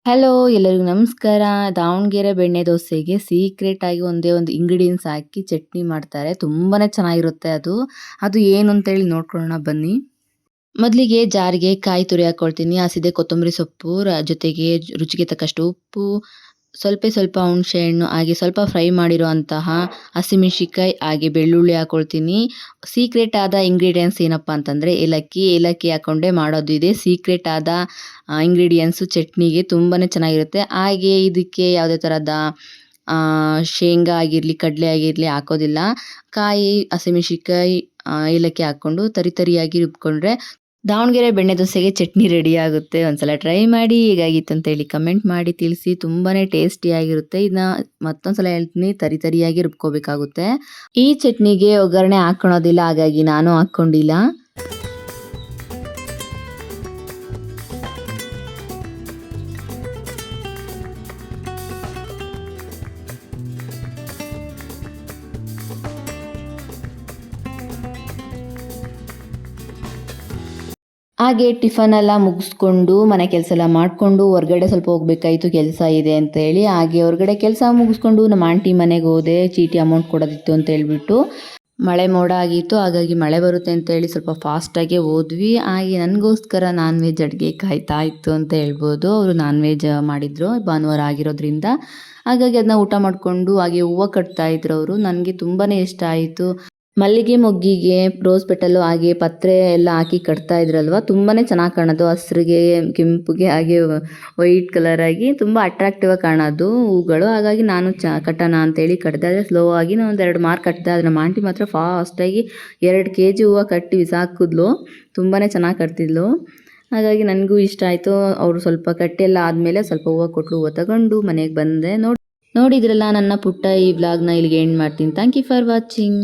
Hello ಎಲ್ಲರಿಗೂ ನಮಸ್ಕಾರ. ದಾವಣಗೆರೆ ಬೆಣ್ಣೆ ದೋಸೆಗೆ ಸೀಕ್ರೆಟ್ ಆಗಿ ಒಂದೇ ಒಂದು ಇಂಗ್ರೀಡಿಯೆಂಟ್ಸ್ ಹಾಕಿ ಚಟ್ನಿ ಮಾಡ್ತಾರೆ. ತುಂಬಾನೇ ಚೆನ್ನಾಗಿರುತ್ತೆ ಅದು. ಅದು ಏನು ಅಂತೇಳಿ ನೋಡ್ಕೊಳ್ಳೋಣ ಬನ್ನಿ. ಮೊದಲಿಗೆ ಜಾರಿಗೆ ಕಾಯಿ ತುರಿ ಹಾಕ್ಕೊಳ್ತೀನಿ. ಹಸಿದೆ ಕೊತ್ತಂಬರಿ ಸೊಪ್ಪು, ಜೊತೆಗೆ ರುಚಿಗೆ ತಕ್ಕಷ್ಟು ಉಪ್ಪು, ಸ್ವಲ್ಪ ಹುಣಸೆ ಹಣ್ಣು, ಹಾಗೆ ಸ್ವಲ್ಪ ಫ್ರೈ ಮಾಡಿರುವಂತಹ ಹಸಿಮೆಣಸಿಕಾಯಿ, ಹಾಗೆ ಬೆಳ್ಳುಳ್ಳಿ ಹಾಕ್ಕೊಳ್ತೀನಿ. ಸೀಕ್ರೆಟ್ ಆದ ಇಂಗ್ರೀಡಿಯೆಂಟ್ಸ್ ಏನಪ್ಪಾ ಅಂತಂದರೆ ಏಲಕ್ಕಿ ಹಾಕ್ಕೊಂಡೇ ಮಾಡೋದು ಇದೆ ಸೀಕ್ರೆಟ್ ಆದ ಇಂಗ್ರೀಡಿಯೆಂಟ್ಸು ಚಟ್ನಿಗೆ ತುಂಬಾ ಚೆನ್ನಾಗಿರುತ್ತೆ. ಹಾಗೆ ಇದಕ್ಕೆ ಯಾವುದೇ ಥರದ ಶೇಂಗಾ ಆಗಿರಲಿ ಕಡಲೆ ಆಗಿರಲಿ ಹಾಕೋದಿಲ್ಲ. ಕಾಯಿ, ಹಸಿಮೆಣಸಿಕಾಯಿ, ಏಲಕ್ಕಿ ಹಾಕ್ಕೊಂಡು ತರಿಯಾಗಿ ರುಬ್ಕೊಂಡ್ರೆ ದಾವಣಗೆರೆ ಬೆಣ್ಣೆ ದೋಸೆಗೆ ಚಟ್ನಿ ರೆಡಿ ಆಗುತ್ತೆ. ಒಂದ್ಸಲ ಟ್ರೈ ಮಾಡಿ ಹೇಗಾಗಿತ್ತು ಅಂತೇಳಿ ಕಮೆಂಟ್ ಮಾಡಿ ತಿಳಿಸಿ. ತುಂಬಾನೇ ಟೇಸ್ಟಿಯಾಗಿರುತ್ತೆ. ಇದನ್ನ ಮತ್ತೊಂದ್ಸಲ ಹೇಳ್ತೀನಿ, ತರಿಯಾಗಿ ರುಬ್ಕೋಬೇಕಾಗುತ್ತೆ. ಈ ಚಟ್ನಿಗೆ ಒಗ್ಗರಣೆ ಹಾಕ್ಕೊಳೋದಿಲ್ಲ, ಹಾಗಾಗಿ ನಾನು ಹಾಕ್ಕೊಂಡಿಲ್ಲ. ಹಾಗೆ ಟಿಫನ್ ಎಲ್ಲ ಮುಗಿಸ್ಕೊಂಡು ಮನೆ ಕೆಲಸ ಎಲ್ಲ ಮಾಡಿಕೊಂಡು ಹೊರಗಡೆ ಸ್ವಲ್ಪ ಹೋಗಬೇಕಾಯಿತು, ಕೆಲಸ ಇದೆ ಅಂತೇಳಿ. ಹಾಗೆ ಹೊರಗಡೆ ಕೆಲಸ ಮುಗಿಸ್ಕೊಂಡು ನಮ್ಮ ಆಂಟಿ ಮನೆಗೆ ಹೋದೆ. ಚೀಟಿ ಅಮೌಂಟ್ ಕೊಡೋದಿತ್ತು ಅಂತ ಹೇಳ್ಬಿಟ್ಟು. ಮಳೆ ಮೋಡ ಆಗಿತ್ತು, ಹಾಗಾಗಿ ಮಳೆ ಬರುತ್ತೆ ಅಂತೇಳಿ ಸ್ವಲ್ಪ ಫಾಸ್ಟಾಗೆ ಹೋದ್ವಿ. ಹಾಗೆ ನನಗೋಸ್ಕರ ನಾನ್ ವೆಜ್ ಅಡುಗೆ ಕಾಯ್ತಾ ಇತ್ತು ಅಂತ ಹೇಳ್ಬೋದು. ಅವರು ನಾನ್ ವೆಜ್ ಮಾಡಿದರು ಭಾನುವಾರ ಆಗಿರೋದ್ರಿಂದ. ಹಾಗಾಗಿ ಅದನ್ನ ಊಟ ಮಾಡಿಕೊಂಡು ಹಾಗೆ ಹೂವು ಕಟ್ತಾ ಇದ್ರು ಅವರು. ನನಗೆ ತುಂಬಾ ಇಷ್ಟ ಆಯಿತು. ಮಲ್ಲಿಗೆ ಮೊಗ್ಗಿಗೆ ರೋಸ್ ಪೆಟಲ್ಲು ಹಾಗೆ ಪತ್ರೆ ಎಲ್ಲ ಹಾಕಿ ಕಟ್ತಾ ಇದ್ರಲ್ವ, ತುಂಬಾ ಚೆನ್ನಾಗಿ ಕಾಣೋದು. ಹಸ್ರಿಗೆ, ಕೆಂಪುಗೆ, ಹಾಗೆ ವೈಟ್ ಕಲರ್ ಆಗಿ ತುಂಬ ಅಟ್ರಾಕ್ಟಿವ್ ಆಗಿ ಕಾಣೋದು ಹೂಗಳು. ಹಾಗಾಗಿ ನಾನು ಕಟ್ಟೋಣ ಅಂತೇಳಿ ಕಟ್ಟಿದೆ. ಸ್ಲೋ ಆಗಿ ನಾನು ಒಂದೆರಡು ಮಾರ್ಕ್ ಕಟ್ಟಿದೆ. ಆದರೆ ನಮ್ಮ ಆಂಟಿ ಮಾತ್ರ ಫಾಸ್ಟಾಗಿ 2 kg ಹೂವು ಕಟ್ಟಿ ಬಿಸಾಕಿದ್ಲು. ತುಂಬಾ ಚೆನ್ನಾಗಿ ಕಟ್ತಿದ್ಲು. ಹಾಗಾಗಿ ನನಗೂ ಇಷ್ಟ ಆಯಿತು. ಅವರು ಸ್ವಲ್ಪ ಕಟ್ಟಿ ಎಲ್ಲ ಆದಮೇಲೆ ಸ್ವಲ್ಪ ಹೂವು ಕೊಟ್ಟರು. ಹೂವು ತಗೊಂಡು ಮನೆಗೆ ಬಂದೆ. ನೋಡಿದ್ರಲ್ಲ ನನ್ನ ಪುಟ್ಟ ಈ ವ್ಲಾಗ್ನ ಇಲ್ಲಿಗೆ ಎಂಡ್ ಮಾಡ್ತೀನಿ. Thank you for watching.